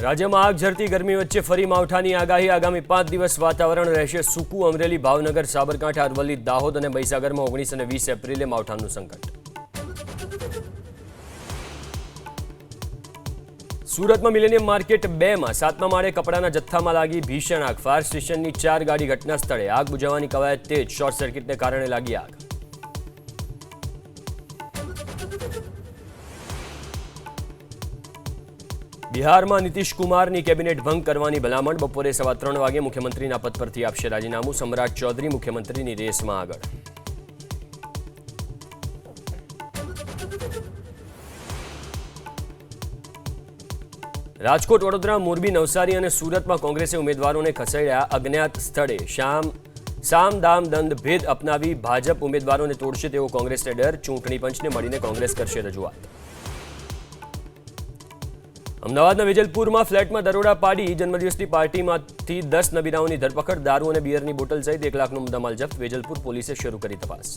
રાજ્યમાં આગ ઝરતી ગરમી વચ્ચે ફરી માવઠાની આગાહી આગામી 5 દિવસ વાતાવરણ રહેશે સૂકું અમરેલી ભાવનગર સાબરકાંઠા અરવલ્લી દાહોદ અને મહીસાગરમાં 19 અને 20 એપ્રિલે માવઠાનું સંકટ સુરતમાં મિલેનિયમ માર્કેટ 2 માં 7મા માળે કપડાના જથ્થામાં લાગી ભીષણ આગ ફાયર સ્ટેશનની 4 ગાડી ઘટના સ્થળે આગ બુઝાવવાની કવાયત તેજ શોર્ટ સર્કિટને કારણે લાગી આગ બિહારમાં નીતિશ કુમારની કેબિનેટ ભંગ કરવાની ભલામણ બપોરે 3:15 વાગે મુખ્યમંત્રીના પદ પરથી આપશે રાજીનામું સમ્રાટ ચૌધરી મુખ્યમંત્રીની રેસમાં આગળ રાજકોટ વડોદરા મોરબી નવસારી અને સુરતમાં કોંગ્રેસે ઉમેદવારોને ખસેડ્યા અજ્ઞાત સ્થળે સામ દામ દંડ ભેદ અપનાવી ભાજપ ઉમેદવારોને તોડશે તેવો કોંગ્રેસને ડર ચૂંટણી પંચને મળીને કોંગ્રેસ કરશે રજૂઆત અમદાવાદના વેજલપુરમાં ફ્લેટમાં દરોડા પાડી જન્મદિવસની પાર્ટીમાંથી 10 નબીરાઓની ધરપકડ દારૂ અને બિયરની બોટલ સહિત 1 લાખનો મુદ્દામાલ જપ્ત વેજલપુર પોલીસે શરૂ કરી તપાસ